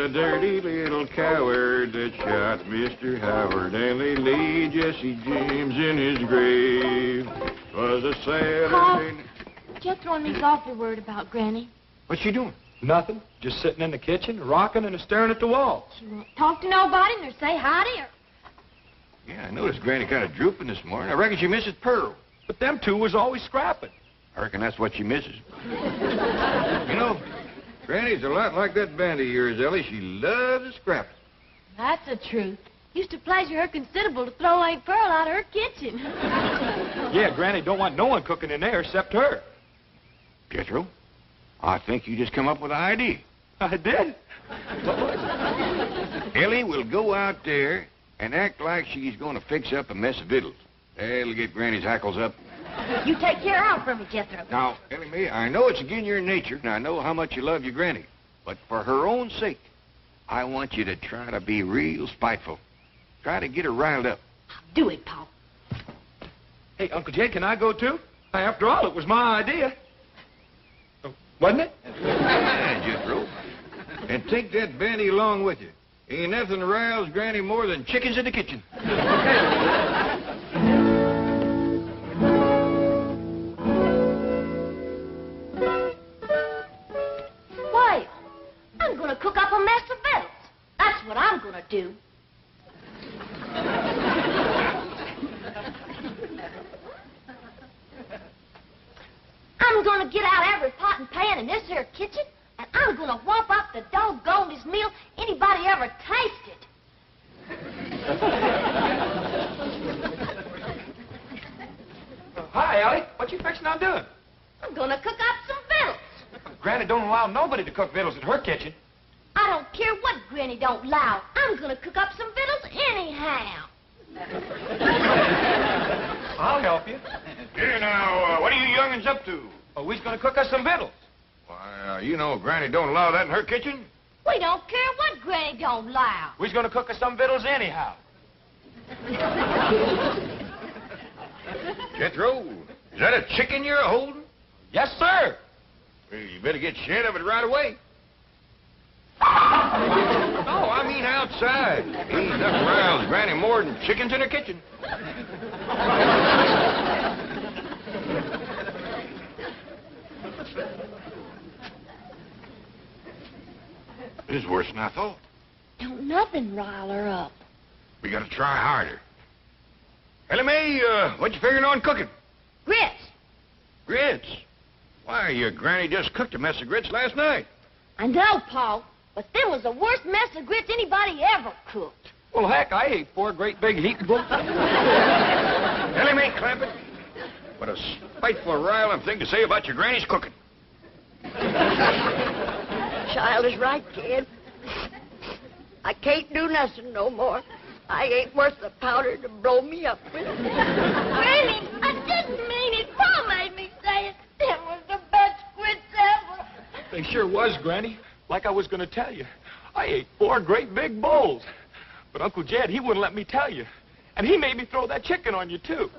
the dirty little coward that shot Mr. Howard, and they laid Jesse James in his grave. Was a Saturday. Jethro needs awfully worried about Granny. What's she doing? Nothing. Just sitting in the kitchen, rocking and staring at the wall. She won't talk to nobody nor say hi to her. Yeah, I noticed Granny kind of drooping this morning. I reckon she misses Pearl. But them two was always scrapping. I reckon that's what she misses. You know, Granny's a lot like that band of yours, Ellie. She loves a scrap. That's the truth. Used to pleasure her considerable to throw Aunt Pearl out of her kitchen. Yeah, Granny don't want no one cooking in there except her. Jethro, I think you just come up with an idea. I did? What was it? Ellie will go out there and act like she's going to fix up a mess of victuals. That'll get Granny's hackles up. You take care of her for me, Jethro. Now, Ellie Mae, I know it's against your nature, and I know how much you love your Granny. But for her own sake, I want you to try to be real spiteful. Try to get her riled up. Do it, Paul. Hey, Uncle Jed, can I go too? After all, it was my idea. Oh, wasn't it? Yeah, Jethro. And take that bandy along with you. Ain't nothing riles Granny more than chickens in the kitchen. Why, I'm going to cook up a mess of victuals. That's what I'm going to do. I'm going to get out every pot and pan in this here kitchen, and I'm going to whop up the doggonedest meal anybody ever tasted. Hi, Allie. What you fixing on doing? I'm going to cook up some victuals. Granny don't allow nobody to cook victuals at her kitchen. I don't care what Granny don't allow. I'm going to cook up some victuals anyhow. I'll help you. Here now, what are you young'uns up to? Oh, we's gonna cook us some victuals. Why, you know Granny don't allow that in her kitchen. We don't care what Granny don't allow. We's gonna cook us some victuals anyhow. Jethro, is that a chicken you're holding? Yes, sir. Well, you better get shed of it right away. No, I mean outside. Ain't nothing riles Granny more than chickens in her kitchen. This is worse than I thought. Don't nothing rile her up. We gotta try harder. Ellie Mae, what you figuring on cooking? Grits. Grits? Why, your Granny just cooked a mess of grits last night. I know, Paul, but them was the worst mess of grits anybody ever cooked. Well, heck, I ate 4 great big heaping books. Ellie Mae Clampett, what a spiteful, riling thing to say about your Granny's cooking. Child is right, kid. I can't do nothing no more. I ain't worth the powder to blow me up with. Granny, I didn't mean it. Paul made me say it. It was the best grits ever. They sure was, Granny. Like I was gonna tell you. I ate 4 great big bowls. But Uncle Jed, he wouldn't let me tell you. And he made me throw that chicken on you, too.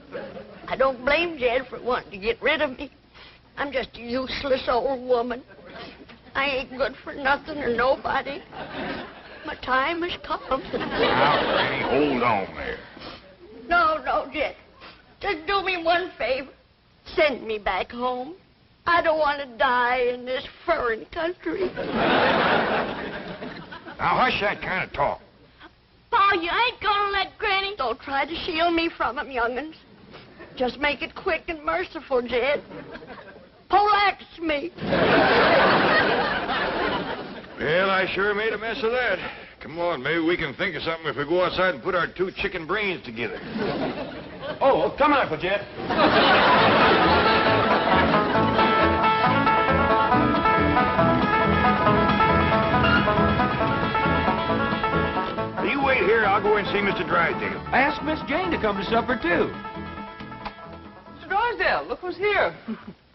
I don't blame Jed for wanting to get rid of me. I'm just a useless old woman. I ain't good for nothing or nobody. My time has come. Now, Granny, hold on there. No, Jed. Just do me one favor. Send me back home. I don't want to die in this foreign country. Now, hush that kind of talk. Paul, you ain't gonna let Granny... Don't try to shield me from him, young'uns. Just make it quick and merciful, Jed. Poleaxe me. Well, I sure made a mess of that. Come on, maybe we can think of something if we go outside and put our 2 chicken brains together. Oh, come on, Uncle Jed. You wait here, I'll go and see Mr. Drysdale. I asked Miss Jane to come to supper, too. Mr. Drysdale, look who's here.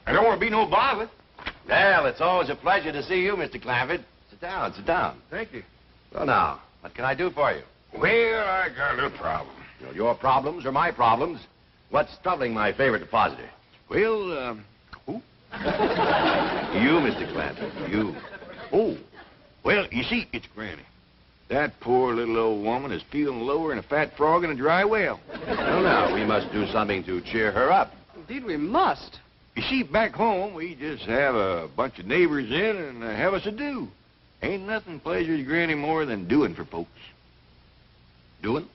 I don't want to be no bother. Well, it's always a pleasure to see you, Mr. Clampett. Sit down, sit down. Thank you. Well, now, what can I do for you? Well, I got a little problem. You know, your problems are my problems. What's troubling my favorite depositor? Well, who? You, Mr. Clampett, you. Oh, Well, you see, it's Granny. That poor little old woman is feeling lower than a fat frog in a dry well. Well, now, we must do something to cheer her up. Indeed, we must. You see, back home, we just have a bunch of neighbors in and have us a do. Ain't nothing pleasures Granny more than doing for folks. Doing?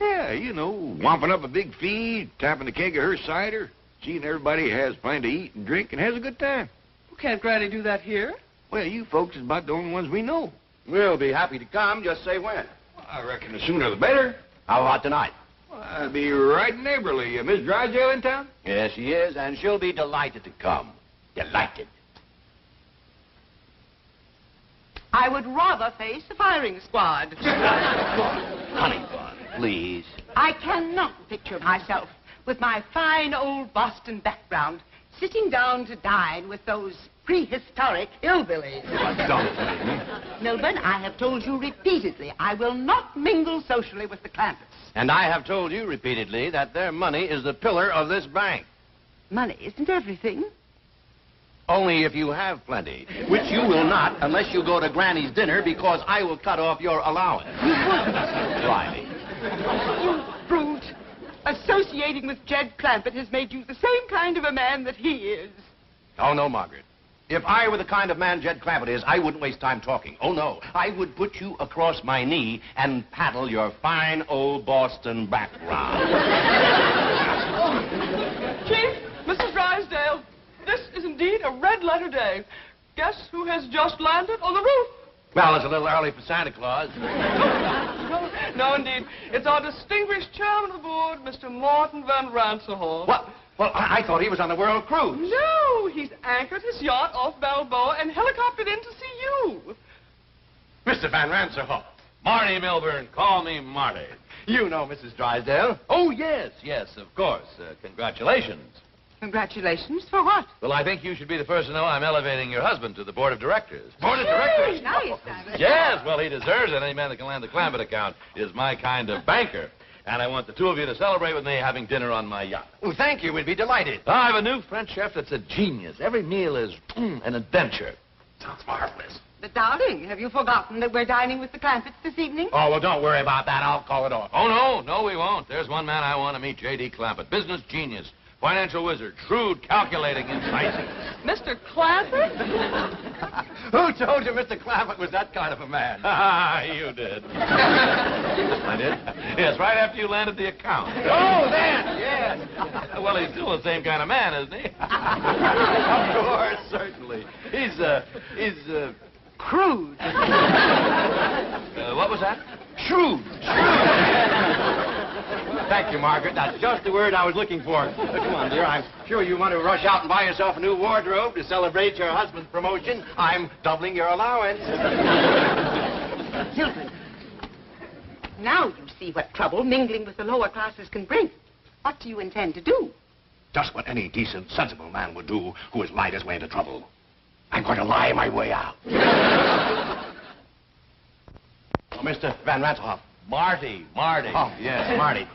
Yeah, you know, womping up a big feed, tapping the keg of her cider, seeing everybody has plenty to eat and drink and has a good time. Well, can't Granny do that here? Well, you folks is about the only ones we know. We'll be happy to come. Just say when. I reckon the sooner the better. How about tonight? Well, I'll be right in Beverly. Miss Drysdale in town? Yes, she is, and she'll be delighted to come. Delighted. I would rather face the firing squad. Honey bun, please. I cannot picture myself with my fine old Boston background sitting down to dine with those prehistoric hillbillies. Milburn, I have told you repeatedly I will not mingle socially with the Clampetts. And I have told you repeatedly that their money is the pillar of this bank. Money isn't everything. Only if you have plenty, which you will not unless you go to Granny's dinner because I will cut off your allowance. Try me. You brute. Associating with Jed Clampett has made you the same kind of a man that he is. Oh, no, Margaret. If I were the kind of man Jed Clampett is, I wouldn't waste time talking. Oh, no. I would put you across my knee and paddle your fine old Boston background. Chief, Mrs. Drysdale, this is indeed a red-letter day. Guess who has just landed on the roof? Well, it's a little early for Santa Claus. No, indeed. It's our distinguished chairman of the board, Mr. Martin Van Ranserhorst. What? Well, I thought he was on the World Cruise. No, he's anchored his yacht off Balboa and helicoptered in to see you. Mr. Van Ranserhorst. Marty Milburn, call me Marty. You know Mrs. Drysdale. Oh, yes, of course. Congratulations. Congratulations for what? Well, I think you should be the first to know I'm elevating your husband to the board of directors. Board of directors? Nice. Yes, well, he deserves it. Any man that can land the Clampett account is my kind of banker. And I want the two of you to celebrate with me having dinner on my yacht. Well, thank you. We'd be delighted. I have a new French chef that's a genius. Every meal is an adventure. Sounds marvelous. But, darling, have you forgotten that we're dining with the Clampetts this evening? Oh, well, don't worry about that. I'll call it off. Oh, no, we won't. There's one man I want to meet, J.D. Clampett. Business genius. Financial wizard. Shrewd, calculating, incisive. Mr. Clampett? Who told you Mr. Clampett was that kind of a man? You did. I did? Yes, right after you landed the account. Oh, then, yes. Well, he's still the same kind of man, isn't he? Of course, certainly. He's Crude. What was that? shrewd. Thank you, Margaret. That's just the word I was looking for. Come on, dear. I'm sure you want to rush out and buy yourself a new wardrobe to celebrate your husband's promotion. I'm doubling your allowance. Children, now you see what trouble mingling with the lower classes can bring. What do you intend to do? Just what any decent, sensible man would do who has lied his way into trouble. I'm going to lie my way out. Oh, Mr. Van Ranselhoff. Marty. Oh, yes, Marty.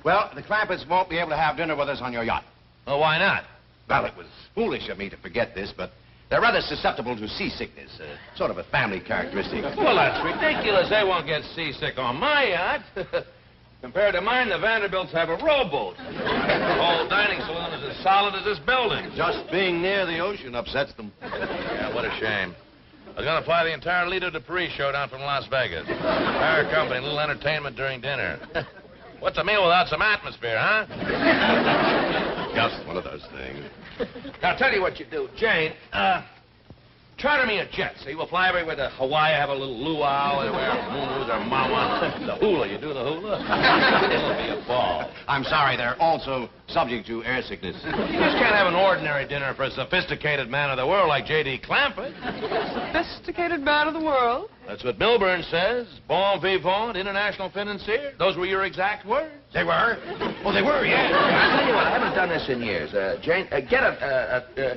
Well, the Clampetts won't be able to have dinner with us on your yacht. Oh, why not? Well, it was foolish of me to forget this, but they're rather susceptible to seasickness, sort of a family characteristic. Well, that's ridiculous. They won't get seasick on my yacht. Compared to mine, the Vanderbilts have a rowboat. The whole dining saloon is as solid as this building. Just being near the ocean upsets them. Yeah, what a shame. I was going to fly the entire Lido de Paris show down from Las Vegas. Entire company, a little entertainment during dinner. What's a meal without some atmosphere, huh? Just one of those things. Now, I'll tell you what you do. Jane, charter me a jet, see? We'll fly everywhere to Hawaii, have a little luau, anywhere, moon or mama. The hula, you do the hula? It'll be a ball. I'm sorry, they're also subject to air sickness. You just can't have an ordinary dinner for a sophisticated man of the world like J.D. Clampett. Sophisticated man of the world? That's what Milburn says. Bon vivant, international financier. Those were your exact words. They were? Oh, they were, yeah. I'll tell you what, I haven't done this in years. Jane, get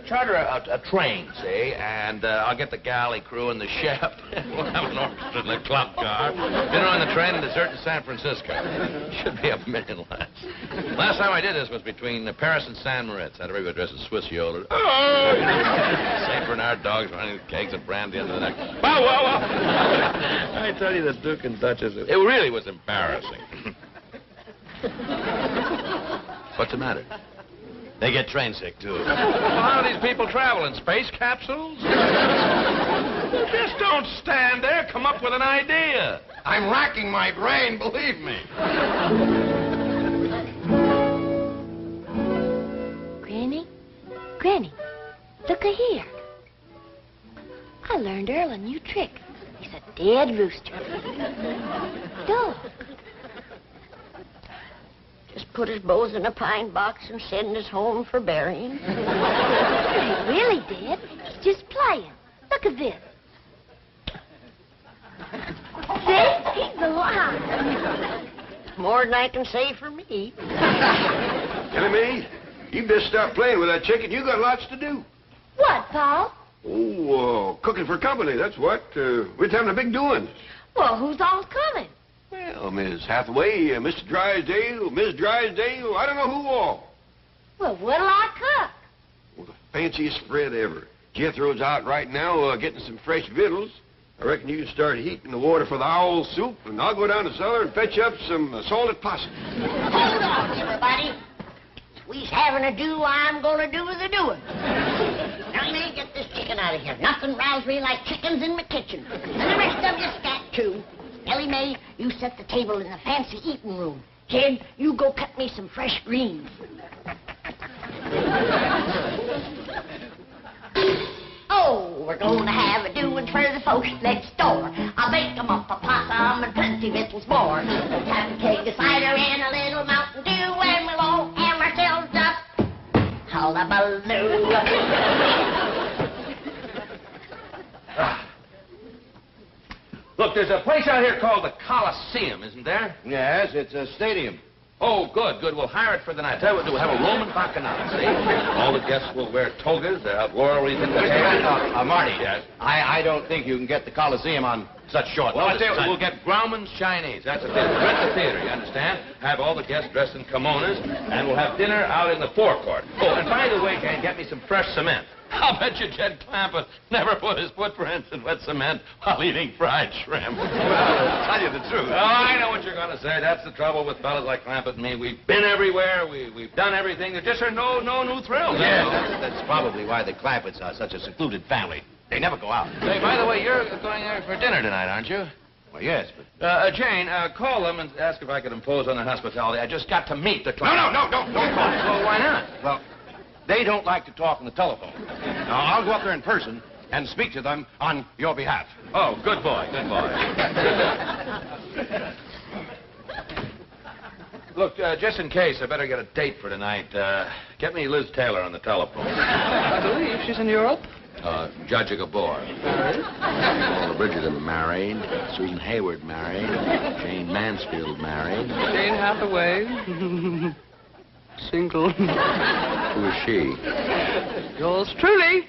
charter a train, see, and I'll get the galley crew and the chef. We'll have an orchestra in the club car. Dinner on the train and dessert in San Francisco. Should be $1 million less. Last time I did this was between Paris and San Moritz. Had everybody dressed as Swiss yodels. Oh! St. Bernard dogs running with kegs of brandy under the neck. Wow, wow, wow! I tell you, the Duke and Duchess, it really was embarrassing. What's the matter? They get train sick, too. Well, how do these people travel? In space capsules? Just don't stand there. Come up with an idea. I'm racking my brain, believe me. Granny, look-a-here. I learned Earl a new trick. He's a dead rooster. Dog. Just put his bows in a pine box and send us home for burying. He ain't really dead. He's just playing. Look at this. See? He's alive. More than I can say for me. Ellie, you best stop playing with that chicken. You got lots to do. What, Paul? Oh, cooking for company, that's what. We're having a big doing. Well, who's all coming? Well, Miss Hathaway, Mr. Drysdale, Miss Drysdale, I don't know who all. Well, what'll I cook? Well, the fanciest spread ever. Jethro's out right now getting some fresh victuals. I reckon you can start heating the water for the owl soup, and I'll go down the cellar and fetch up some salted possum. Hold on, everybody. We's having a do, I'm gonna do the doing. Now, man, get this chicken out of here. Nothing rouse me like chickens in my kitchen. And the rest of you scat, too. Ellie Mae, you set the table in the fancy eating room. Jed, you go cut me some fresh greens. Oh, we're going to have a doing for the folks next door. I'll bake 'em up a possum and plenty victuals more. Have a keg of cider and a little Mountain Dew, and we'll all have ourselves up hullabaloo. Look, there's a place out here called the Coliseum, isn't there? Yes, it's a stadium. Oh, good, good. We'll hire it for the night. Tell you what, we'll have a Roman bacchanal, see? All the guests will wear togas. They'll have laurel wreaths in their hair. Marty, Yes? I don't think you can get the Coliseum on such short Well, I notice. tell you, we'll get Grauman's Chinese. That's a theater. Rent the theater, you understand? Have all the guests dressed in kimonos, and we'll have dinner out in the forecourt. Oh, and by the way, Jane, get me some fresh cement. I'll bet you Jed Clampett never put his footprints in wet cement while eating fried shrimp. Well, tell you the truth. Oh, I know what you're going to say. That's the trouble with fellas like Clampett and me. We've been everywhere. We've done everything. There just are no new thrills. Yeah, that's probably why the Clampetts are such a secluded family. They never go out. Hey, by the way, you're going there for dinner tonight, aren't you? Well, yes, but... Jane, call them and ask if I could impose on their hospitality. I just got to meet the client. No, don't call. Well, why not? Well, they don't like to talk on the telephone. Now, I'll go up there in person and speak to them on your behalf. Oh, good boy, good boy. Look, just in case, I better get a date for tonight. Get me Liz Taylor on the telephone. I believe she's in Europe. Judge of Gabor. Paula Bridgerton married. Susan Hayward married. Jane Mansfield married. Jane Hathaway. Single. Who is she? Yours truly.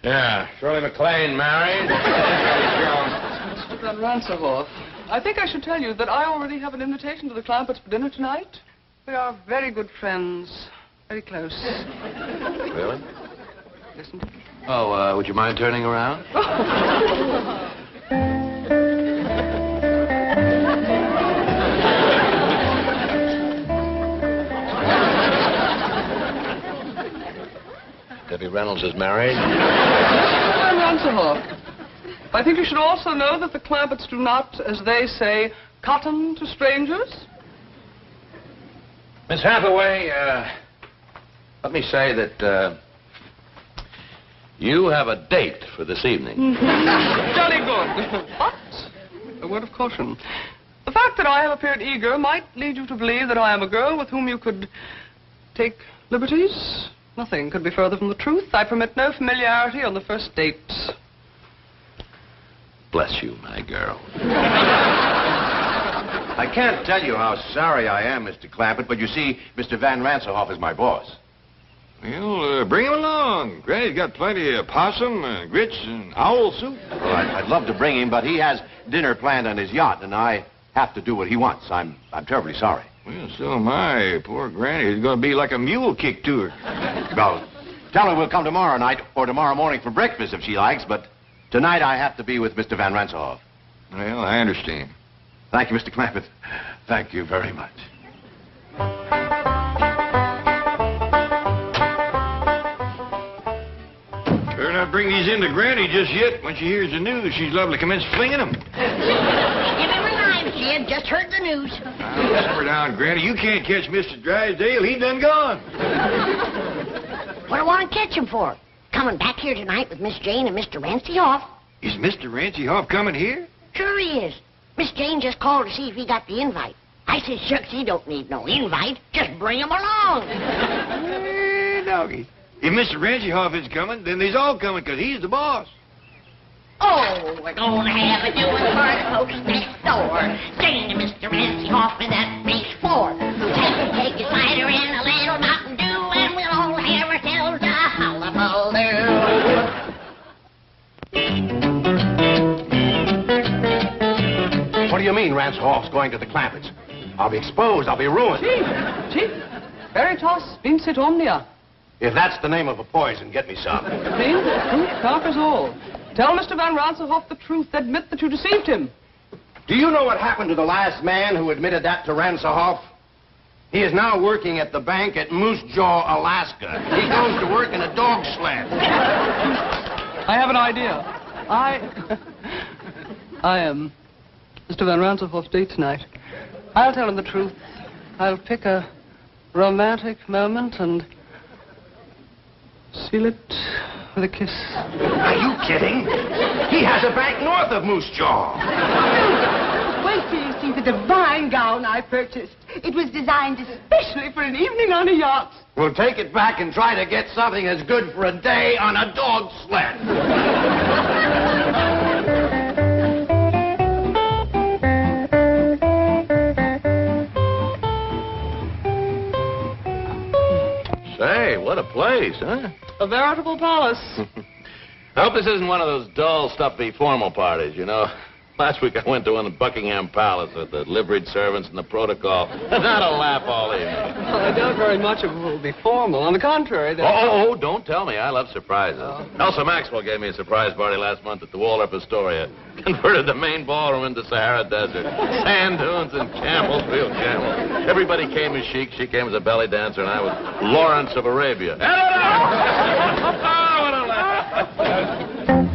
Yeah, Shirley MacLaine married. Mr. Van Ranserhoff, I think I should tell you that I already have an invitation to the Clampetts for dinner tonight. We are very good friends. Very close. Really? Listen. Oh, would you mind turning around? Debbie Reynolds is married. Van Ranserhoff, I think you should also know that the Clampetts do not, as they say, cotton to strangers. Miss Hathaway, let me say that you have a date for this evening. Jolly good. But, a word of caution. The fact that I have appeared eager might lead you to believe that I am a girl with whom you could take liberties. Nothing could be further from the truth. I permit no familiarity on the first date. Bless you, my girl. I can't tell you how sorry I am, Mr. Clampett, but you see, Mr. Van Ranserhoff is my boss. Well, bring him along. Granny's got plenty of possum, grits, and owl soup. Well, I'd love to bring him, but he has dinner planned on his yacht, and I have to do what he wants. I'm terribly sorry. Well, so am I. Poor Granny is going to be like a mule kick to her. Well, tell her we'll come tomorrow night or tomorrow morning for breakfast if she likes, but tonight I have to be with Mr. Van Ranselhoff. Well, I understand. Thank you, Mr. Clampett. Thank you very much. Better not bring these in to Granny just yet. When she hears the news, she's liable to commence flinging them. Give him a knife, kid. Just heard the news. Simmer down, Granny. You can't catch Mr. Drysdale. He done gone. What do I want to catch him for? Coming back here tonight with Miss Jane and Mr. Ranselhoff. Is Mr. Ranselhoff coming here? Sure he is. Miss Jane just called to see if he got the invite. I said, shucks, he don't need no invite. Just bring him along. Doggy. If Mr. Ranselhoff is coming, then they's all coming, because he's the boss. Oh, we're going to have a doing for the folks next door. Jane and Mr. Ranselhoff in that base floor. Take a cider and a little Mountain Dew, and we'll all have ourselves a hullabaloo. What do you mean Ranselhoff's going to the Clampetts? I'll be exposed. I'll be ruined. Chief, veritas vincit omnia. If that's the name of a poison, get me some. See, truth conquers all. Tell Mr. Van Ranselhoff the truth. Admit that you deceived him. Do you know what happened to the last man who admitted that to Ranselhoff? He is now working at the bank at Moose Jaw, Alaska. He goes to work in a dog sled. I have an idea. I am Mr. Van Ranselhoff's date tonight. I'll tell him the truth. I'll pick a romantic moment and seal it with a kiss. Are you kidding? He has a bank north of Moose Jaw. Wait till you see the divine gown I purchased. It was designed especially for an evening on a yacht. We'll take it back and try to get something as good for a day on a dog sled. Say, what a place, huh? A veritable palace. I hope this isn't one of those dull, stuffy, formal parties, you know. Last week I went to one in Buckingham Palace with the liveried servants and the protocol. Not a laugh all evening. Well, I doubt very much it will be formal. On the contrary, Oh, don't tell me. I love surprises. Elsa Maxwell gave me a surprise party last month at the Waldorf Astoria. Converted the main ballroom into Sahara Desert. Sand dunes and camels, real camels. Everybody came as chic. She came as a belly dancer, and I was Lawrence of Arabia. Oh, what a laugh.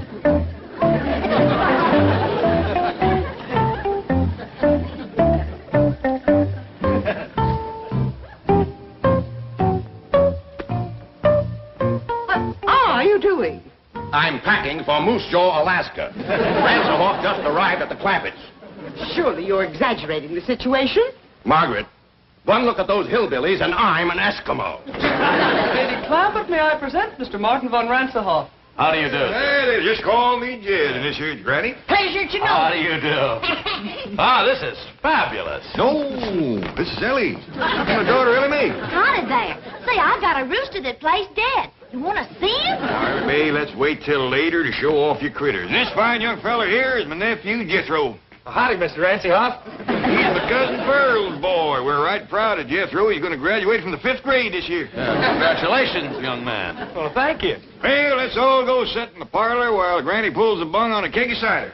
I'm packing for Moose Jaw, Alaska. Ranselhoff just arrived at the Clampetts. Surely you're exaggerating the situation. Margaret, one look at those hillbillies and I'm an Eskimo. Lady Clampett, may I present Mr. Martin von Ranselhoff? How do you do? Hey, they just call me Jed, and this here's Granny. Pleasure to know. How do you do? This is fabulous. No, this is Ellie. My daughter, Ellie Mae. Howdy there. Say, I got a rooster that plays dead. You want to see him? Now, May, let's wait till later to show off your critters. This fine young fella here is my nephew, Jethro. Howdy, Mr. Ranselhoff. He's my cousin Pearl's boy. We're right proud of Jethro. He's going to graduate from the 5th grade this year. Congratulations, young man. Well, thank you. Well, let's all go sit in the parlor while Granny pulls the bung on a keg of cider.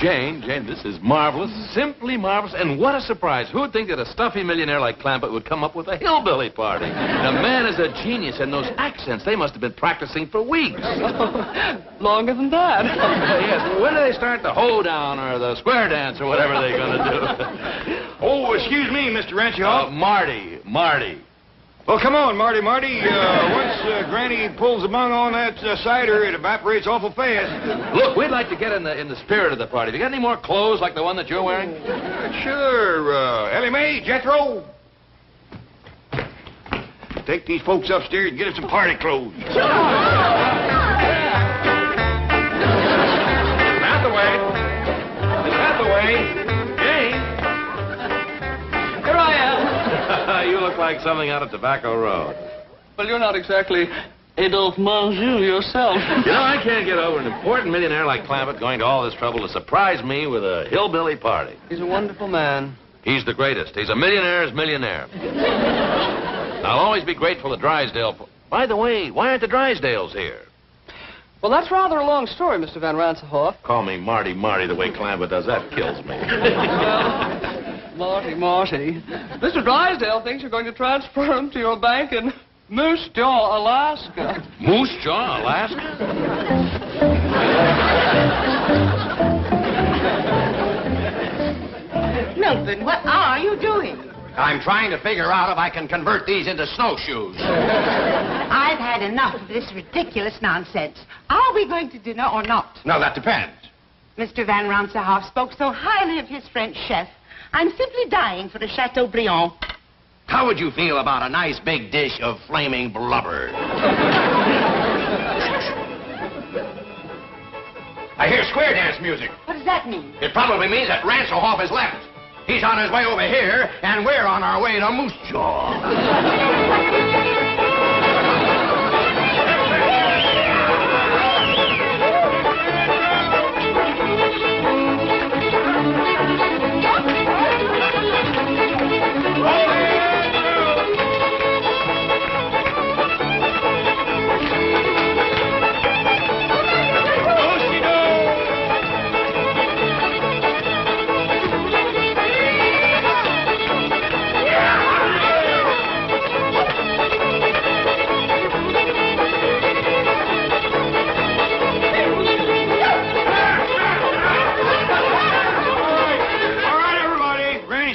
Jane, this is marvelous, simply marvelous, and what a surprise. Who would think that a stuffy millionaire like Clampett would come up with a hillbilly party? The man is a genius, and those accents, they must have been practicing for weeks. Longer than that. Yes, when do they start the hoedown or the square dance or whatever they're going to do? Oh, excuse me, Mr. Ranselhoff. Marty. Well, come on, Marty. Once Granny pulls the bung on that cider, it evaporates awful fast. Look, we'd like to get in the spirit of the party. Have you got any more clothes like the one that you're wearing? Sure. Ellie Mae, Jethro. Take these folks upstairs and get us some party clothes. Out the way. Jane. Here I am. You look like something out of Tobacco Road. Well, you're not exactly Adolphe Manjou yourself. You know, I can't get over an important millionaire like Clampett going to all this trouble to surprise me with a hillbilly party. He's a wonderful man. He's the greatest. He's a millionaire's millionaire. I'll always be grateful to Drysdale. By the way, why aren't the Drysdales here? Well, that's rather a long story, Mr. Van Ransenhoff. Call me Marty the way Clampett does. That kills me. Well, Marty. Mr. Drysdale thinks you're going to transfer him to your bank in Moose Jaw, Alaska. Moose Jaw, Alaska? Milton, what are you doing? I'm trying to figure out if I can convert these into snowshoes. I've had enough of this ridiculous nonsense. Are we going to dinner or not? No, that depends. Mr. Van Ransenhoff spoke so highly of his French chef. I'm simply dying for a Chateaubriand. How would you feel about a nice big dish of flaming blubber? I hear square dance music. What does that mean? It probably means that Ranselhoff has left. He's on his way over here, and we're on our way to Moose Jaw.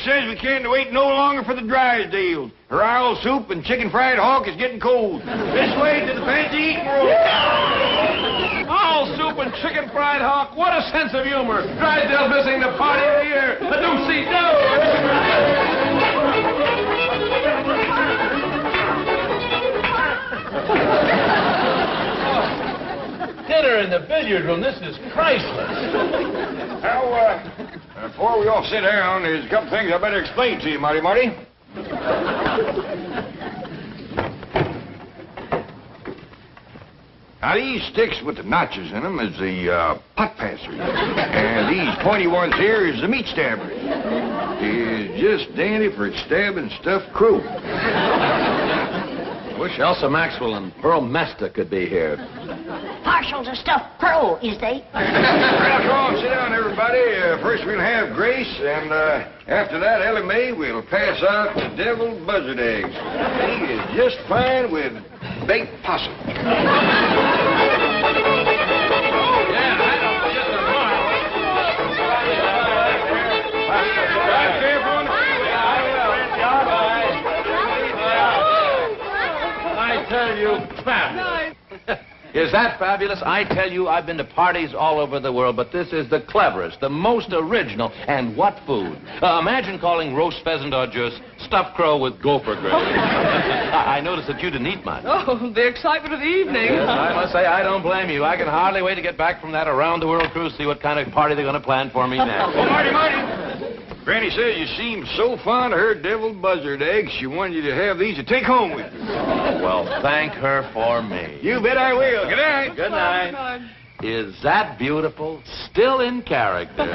Says we can't wait no longer for the Drysdales. Her owl soup and chicken fried hawk is getting cold. This way to the fancy eating room. Owl soup and chicken fried hawk. What a sense of humor. Drysdale missing the party of the year. The do-see Dinner in the billiard room. This is priceless. Now, before we all sit down, there's a couple things I better explain to you, Marty. Now, these sticks with the notches in them is the pot passers. And these pointy ones here is the meat stabbers. Is just dandy for stabbing stuffed crow. Wish Elsa Maxwell and Pearl Mesta could be here. Partial to stuffed crow, is they? Well, come on, sit down, everybody. First we'll have Grace, and after that, Ellie Mae will pass out the deviled buzzard eggs. He is just fine with baked possum. I tell you, fabulous. Is that fabulous? I tell you, I've been to parties all over the world, but this is the cleverest, the most original, and what food? Imagine calling roast pheasant or just stuffed crow with gopher gravy. I noticed that you didn't eat much. Oh, the excitement of the evening. Yes, I must say, I don't blame you. I can hardly wait to get back from that around-the-world cruise, see what kind of party they're going to plan for me next. Oh, Marty. Granny says you seem so fond of her deviled buzzard eggs, she wanted you to have these to take home with you. Well, thank her for me. You bet I will. Good night. Good night. Is that beautiful? Still in character.